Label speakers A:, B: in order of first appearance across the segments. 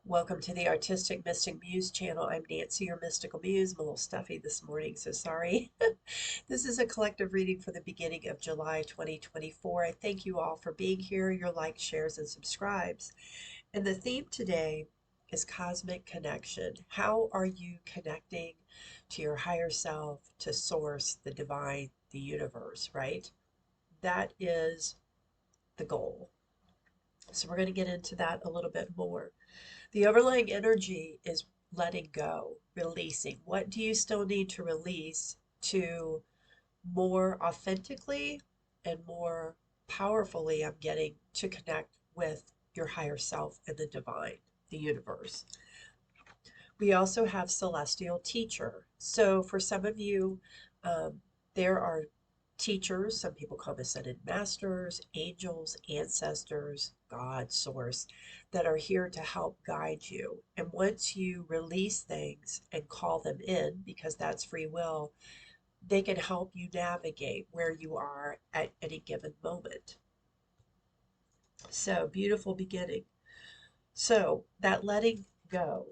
A: Welcome to the Artistic Mystic Muse channel. I'm Nancy, your mystical muse. I'm a little stuffy this morning, so sorry. This is a collective reading for the beginning of July 2024. I thank you all for being here, your likes, shares, and subscribes. And the theme today is cosmic connection. How are you connecting to your higher self, to source, the divine, the universe, right? That is the goal. So we're going to get into that a little bit more. The overlying energy is letting go, releasing. What do you still need to release to more authentically and more powerfully, I'm getting, to connect with your higher self and the divine, the universe? We also have celestial teacher. So for some of you, there are teachers, some people call them ascended masters, angels, ancestors, God, source, that are here to help guide you. And once you release things and call them in, because that's free will, they can help you navigate where you are at any given moment. So, beautiful beginning. So, that letting go,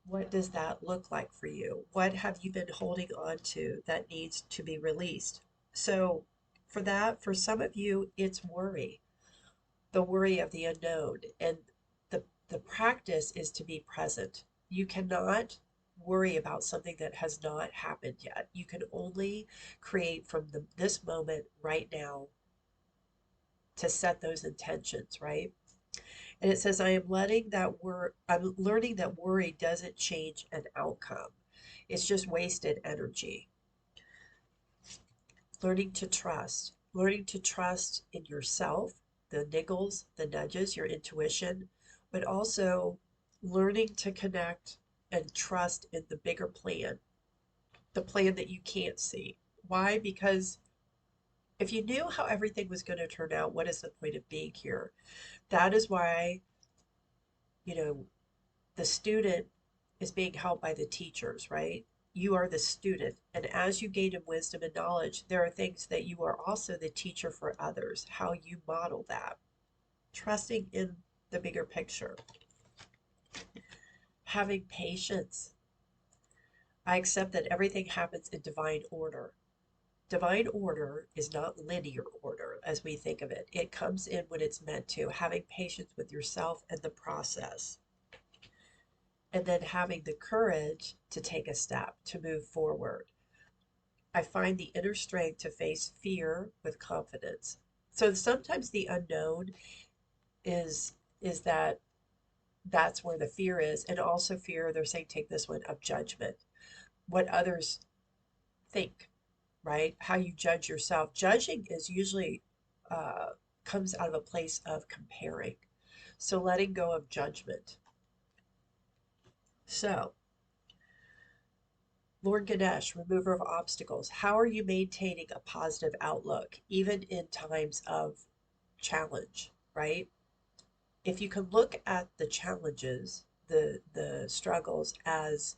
A: what does that look like for you? What have you been holding on to that needs to be released? So, for that, for some of you, it's worry, the worry of the unknown. And the practice is to be present. You cannot worry about something that has not happened yet. You can only create from this moment right now to set those intentions, right? And it says, I'm learning that worry doesn't change an outcome. It's just wasted energy. Learning to trust in yourself, the niggles, the nudges, your intuition, but also learning to connect and trust in the bigger plan, the plan that you can't see. Why? Because if you knew how everything was going to turn out, what is the point of being here? That is why, you know, the student is being helped by the teachers, right? You are the student. And as you gain in wisdom and knowledge, there are things that you are also the teacher for others, how you model that. Trusting in the bigger picture. Having patience. I accept that everything happens in divine order. Divine order is not linear order as we think of it. It comes in when it's meant to. Having patience with yourself and the process. And then having the courage to take a step, to move forward. I find the inner strength to face fear with confidence. So sometimes the unknown is that that's where the fear is, and also fear, they're saying take this one, of judgment. What others think, right? How you judge yourself. Judging is usually comes out of a place of comparing. So letting go of judgment. So Lord Ganesh, remover of obstacles, how are you maintaining a positive outlook even in times of challenge, right? If you can look at the challenges, the struggles as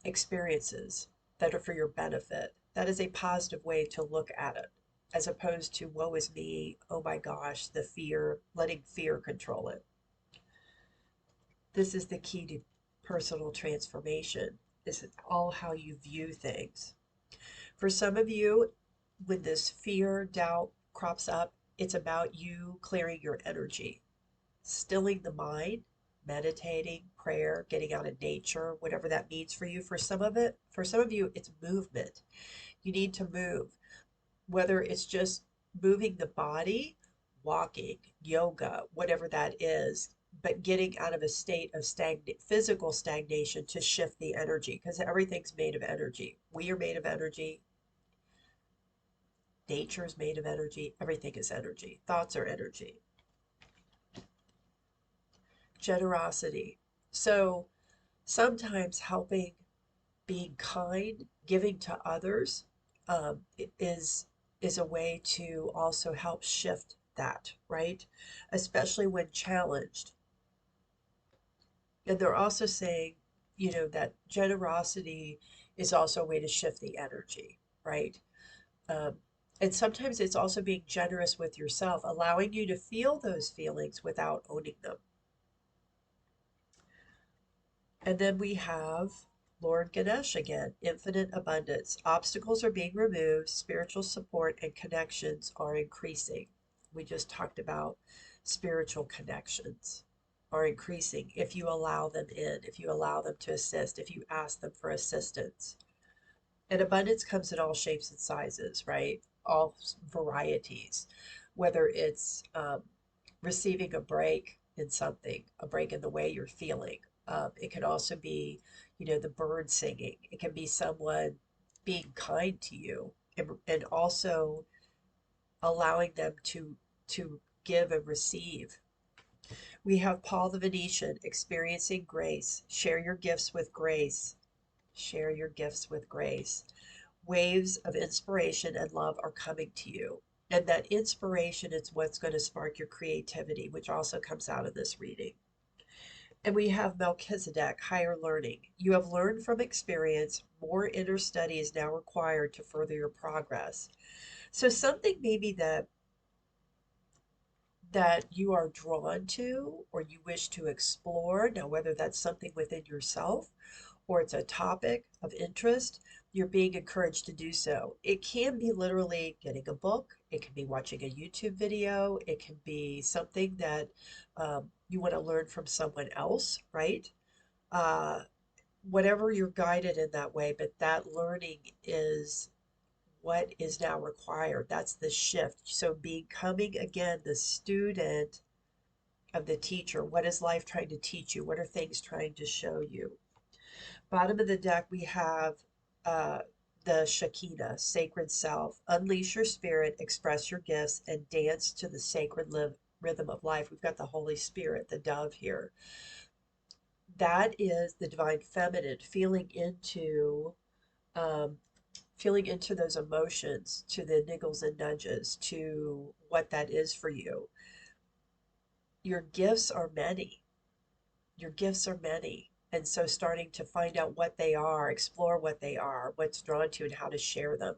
A: experiences that are for your benefit, that is a positive way to look at it, as opposed to woe is me, oh my gosh, the fear, letting fear control it. This is the key to personal transformation, is all how you view things. For some of you, when this fear, doubt crops up, it's about you clearing your energy, stilling the mind, meditating, prayer, getting out in nature, whatever that means for you. For some of you, it's movement. You need to move, whether it's just moving the body, walking, yoga, whatever that is, but getting out of a state of physical stagnation to shift the energy, because everything's made of energy. We are made of energy. Nature is made of energy. Everything is energy. Thoughts are energy. Generosity. So sometimes helping, being kind, giving to others is a way to also help shift that, right? Especially when challenged. And they're also saying, that generosity is also a way to shift the energy, right? Um, and sometimes it's also being generous with yourself, allowing you to feel those feelings without owning them. And then we have Lord Ganesh again, infinite abundance. Obstacles are being removed, spiritual support and connections are increasing. We just talked about spiritual connections are increasing if you allow them in, if you allow them to assist, if you ask them for assistance. And abundance comes in all shapes and sizes, right? All varieties, whether it's receiving a break in something, a break in the way you're feeling. It can also be, the bird singing. It can be someone being kind to you, and also allowing them to give and receive. We have Paul the Venetian, experiencing grace. Share your gifts with grace. Share your gifts with grace. Waves of inspiration and love are coming to you. And that inspiration is what's going to spark your creativity, which also comes out of this reading. And we have Melchizedek, higher learning. You have learned from experience. More inner study is now required to further your progress. So something maybe that you are drawn to or you wish to explore. Now, whether that's something within yourself or it's a topic of interest, you're being encouraged to do so. It can be literally getting a book, it can be watching a YouTube video, it can be something that you want to learn from someone else, right? Uh, Whatever you're guided in that way, but that learning is what is now required. That's the shift. So becoming again the student of the teacher. What is life trying to teach you? What are things trying to show you? Bottom of the deck, we have uh, the Shekinah, sacred self. Unleash your spirit, express your gifts, and dance to the sacred rhythm of life. We've got the Holy Spirit, the dove here. That is the divine feminine, um, feeling into those emotions, to the niggles and nudges, to what that is for you. Your gifts are many. Your gifts are many. And so starting to find out what they are, explore what they are, what's drawn to you, and how to share them.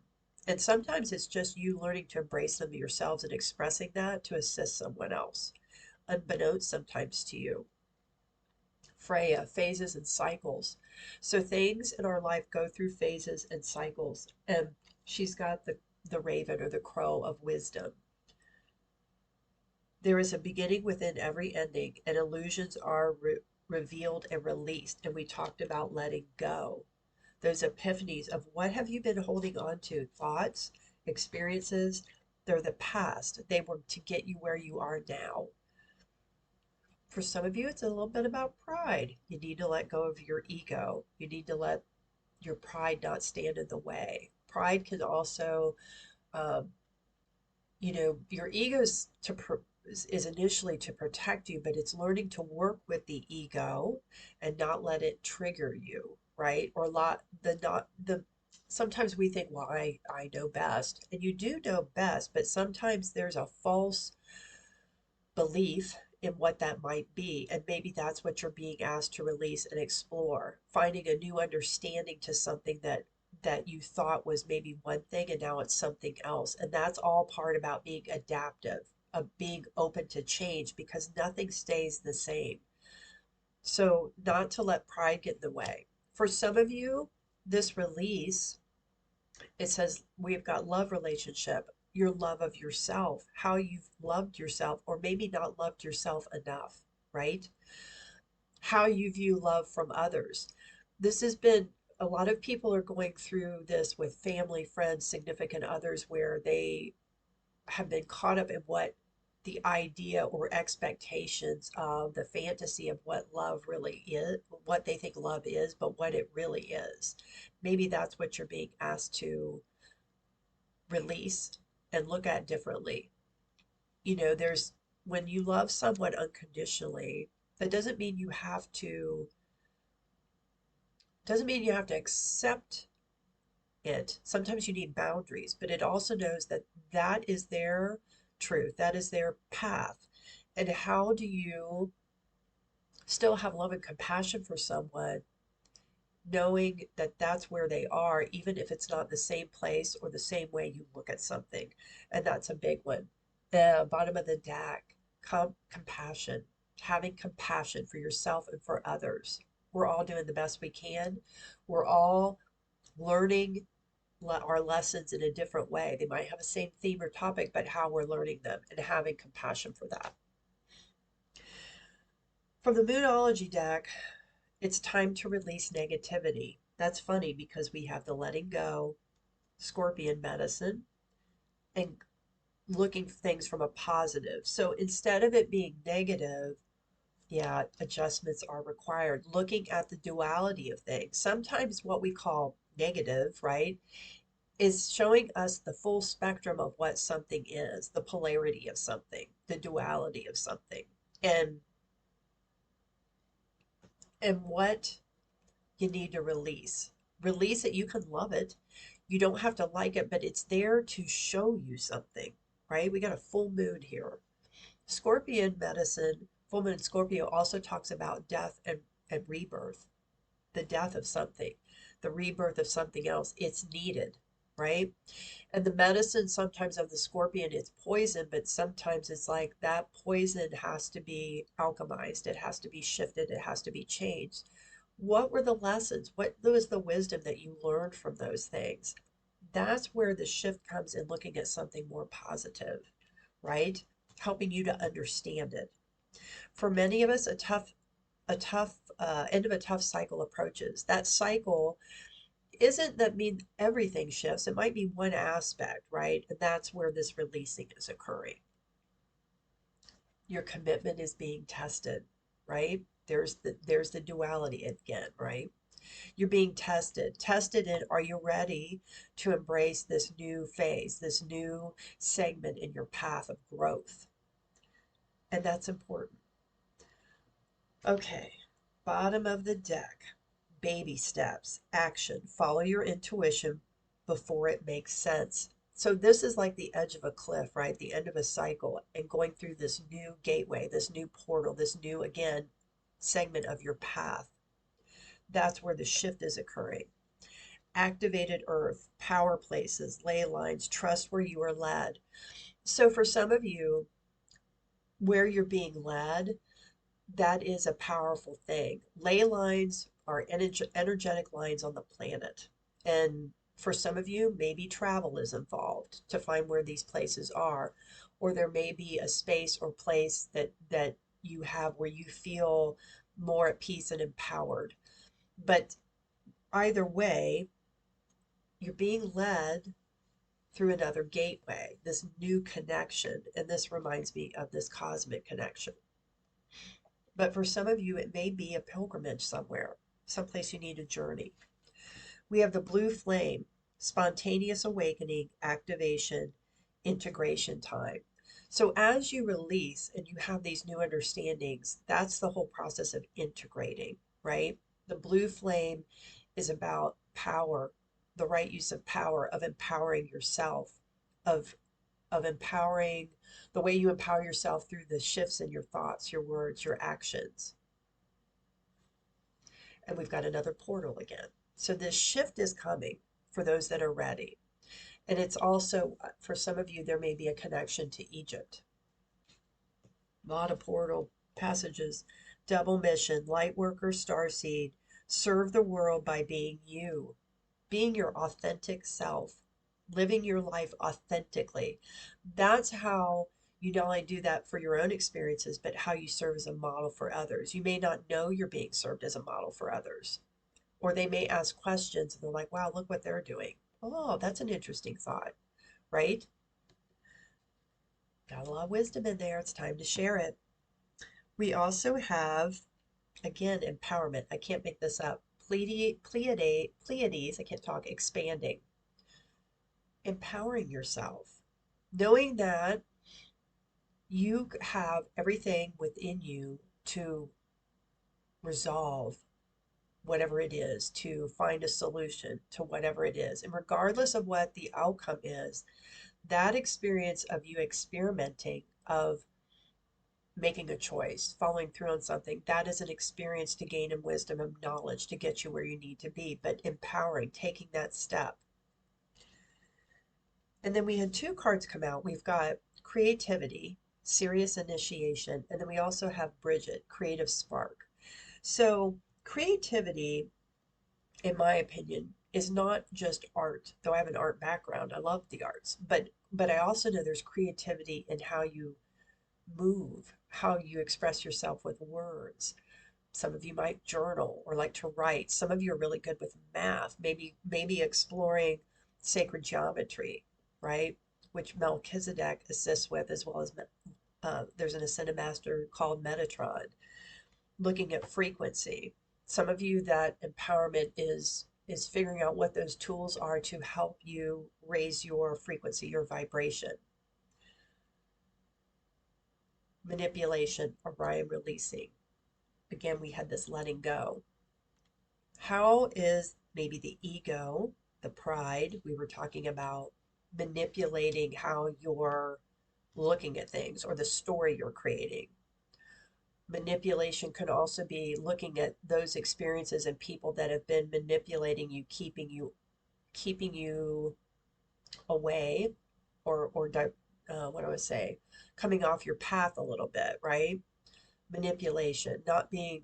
A: And sometimes it's just you learning to embrace them yourselves and expressing that to assist someone else, unbeknownst sometimes to you. Freya, phases and cycles. So things in our life go through phases and cycles. And she's got the raven or the crow of wisdom. There is a beginning within every ending, and illusions are revealed and released. And we talked about letting go. Those epiphanies of what have you been holding on to? Thoughts, experiences, they're the past. They were to get you where you are now. For some of you, it's a little bit about pride. You need to let go of your ego. You need to let your pride not stand in the way. Pride can also, um, your ego is initially to protect you, but it's learning to work with the ego and not let it trigger you, right? Or not the sometimes we think, well, I know best, and you do know best, but sometimes there's a false belief in what that might be, and maybe that's what you're being asked to release and explore, finding a new understanding to something that you thought was maybe one thing and now it's something else. And that's all part about being adaptive, of being open to change, because nothing stays the same. So not to let pride get in the way. For some of you, this release, it says we've got love relationship, your love of yourself, how you've loved yourself, or maybe not loved yourself enough, right? How you view love from others. This has been, a lot of people are going through this with family, friends, significant others, where they have been caught up in what the idea or expectations of the fantasy of what love really is, what they think love is, but what it really is. Maybe that's what you're being asked to release and look at differently. There's, when you love someone unconditionally, that doesn't mean you have to accept it. Sometimes you need boundaries, but it also knows that that is their truth, that is their path. And how do you still have love and compassion for someone, knowing that that's where they are, even if it's not the same place or the same way you look at something? And that's a big one. The bottom of the deck, compassion, having compassion for yourself and for others. We're all doing the best we can. We're all learning our lessons in a different way. They might have the same theme or topic, but how we're learning them and having compassion for that. From the Moonology deck, it's time to release negativity. That's funny because we have the letting go, Scorpion medicine, and looking for things from a positive. So instead of it being negative, yeah, adjustments are required. Looking at the duality of things. Sometimes what we call negative, right, is showing us the full spectrum of what something is, the polarity of something, the duality of something, and what you need to release. Release it. You can love it. You don't have to like it, but it's there to show you something, right? We got a full moon here. Scorpion medicine, full moon Scorpio also talks about death and rebirth, the death of something, the rebirth of something else. It's needed, right? And the medicine sometimes of the scorpion, it's poison, but sometimes it's like that poison has to be alchemized. It has to be shifted. It has to be changed. What were the lessons? What was the wisdom that you learned from those things? That's where the shift comes in looking at something more positive, right? Helping you to understand it. For many of us, a tough end of a tough cycle approaches. That cycle isn't that mean everything shifts. It might be one aspect, right? And that's where this releasing is occurring. Your commitment is being tested, right? There's the duality again, right? You're being tested. Tested in, are you ready to embrace this new phase, this new segment in your path of growth? And that's important. Okay, bottom of the deck. Baby steps, action, follow your intuition before it makes sense. So this is like the edge of a cliff, right? The end of a cycle and going through this new gateway, this new portal, this new, again, segment of your path. That's where the shift is occurring. Activated earth, power places, ley lines, trust where you are led. So for some of you, where you're being led, that is a powerful thing. Ley lines are energetic lines on the planet. And for some of you, maybe travel is involved to find where these places are. Or there may be a space or place that you have where you feel more at peace and empowered. But either way, you're being led through another gateway, this new connection. And this reminds me of this cosmic connection. But for some of you, it may be a pilgrimage somewhere, someplace you need a journey. We have the blue flame, spontaneous awakening, activation, integration time. So as you release and you have these new understandings, that's the whole process of integrating, right? The blue flame is about power, the right use of power, of empowering yourself, of empowering the way you empower yourself through the shifts in your thoughts, your words, your actions. And we've got another portal again. So this shift is coming for those that are ready. And it's also, for some of you, there may be a connection to Egypt. A lot of portal passages, double mission, light worker, starseed, serve the world by being you, being your authentic self, living your life authentically. That's how you not only do that for your own experiences, but how you serve as a model for others. You may not know you're being served as a model for others, or they may ask questions and they're like, wow, look what they're doing. Oh, that's an interesting thought, right? Got a lot of wisdom in there. It's time to share it. We also have, again, empowerment. I can't make this up. Pleiades, I can't talk, expanding. Empowering yourself, knowing that you have everything within you to resolve whatever it is, to find a solution to whatever it is. And regardless of what the outcome is, that experience of you experimenting, of making a choice, following through on something, that is an experience to gain in wisdom and knowledge to get you where you need to be, but empowering, taking that step. And then we had two cards come out. We've got creativity, serious initiation, and then we also have Bridget, creative spark. So creativity, in my opinion, is not just art. Though I have an art background, I love the arts, but I also know there's creativity in how you move, how you express yourself with words. Some of you might journal or like to write. Some of you are really good with math, maybe exploring sacred geometry, right? Which Melchizedek assists with, as well as there's an ascended master called Metatron, looking at frequency. Some of you, that empowerment is figuring out what those tools are to help you raise your frequency, your vibration. Manipulation, Orion releasing. Again, we had this letting go. How is maybe the ego, the pride we were talking about, manipulating how you're looking at things or the story you're creating? Manipulation could also be looking at those experiences and people that have been manipulating you, keeping you away, or what do I say, coming off your path a little bit, right? Manipulation,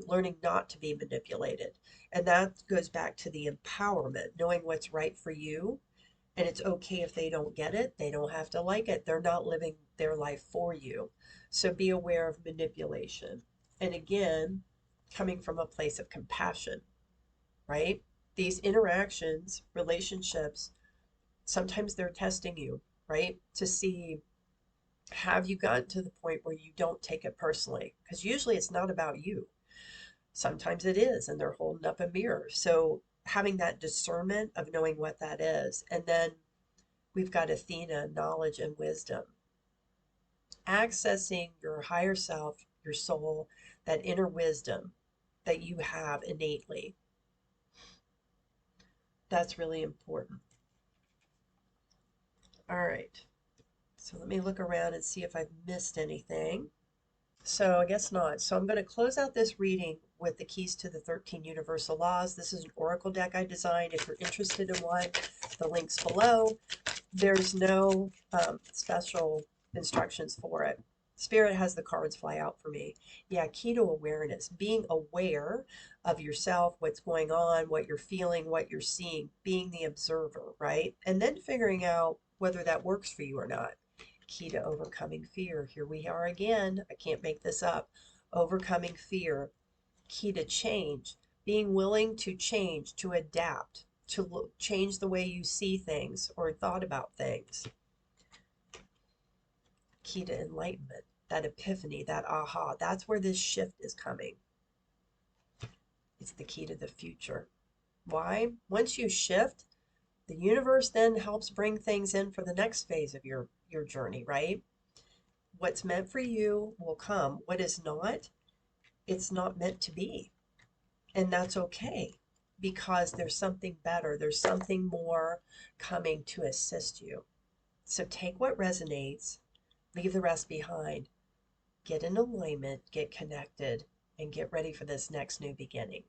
A: learning not to be manipulated. And that goes back to the empowerment, knowing what's right for you. And it's okay if they don't get it. They don't have to like it. They're not living their life for you. So be aware of manipulation. And again, coming from a place of compassion, right? These interactions, relationships, sometimes they're testing you, right? To see, have you gotten to the point where you don't take it personally? Because usually it's not about you. Sometimes it is, and they're holding up a mirror. So having that discernment of knowing what that is. And then we've got Athena, knowledge and wisdom. Accessing your higher self, your soul, that inner wisdom that you have innately. That's really important. All right. So let me look around and see if I've missed anything. So I guess not. So I'm going to close out this reading with the keys to the 13 universal laws. This is an oracle deck I designed. If you're interested in one, the link's below. There's no special instructions for it. Spirit has the cards fly out for me. Yeah, key to awareness, being aware of yourself, what's going on, what you're feeling, what you're seeing, being the observer, right? And then figuring out whether that works for you or not. Key to overcoming fear. Here we are again. I can't make this up. Overcoming fear. Key to change. Being willing to change, to adapt, to change the way you see things or thought about things. Key to enlightenment. That epiphany, that aha. That's where this shift is coming. It's the key to the future. Why? Once you shift, the universe then helps bring things in for the next phase of your journey, right? What's meant for you will come. What is not, it's not meant to be. And that's okay, because there's something better. There's something more coming to assist you. So take what resonates, leave the rest behind, get in alignment, get connected, and get ready for this next new beginning.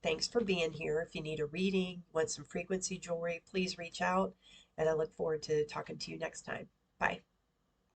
A: Thanks for being here. If you need a reading, want some frequency jewelry, please reach out, and I look forward to talking to you next time. Bye.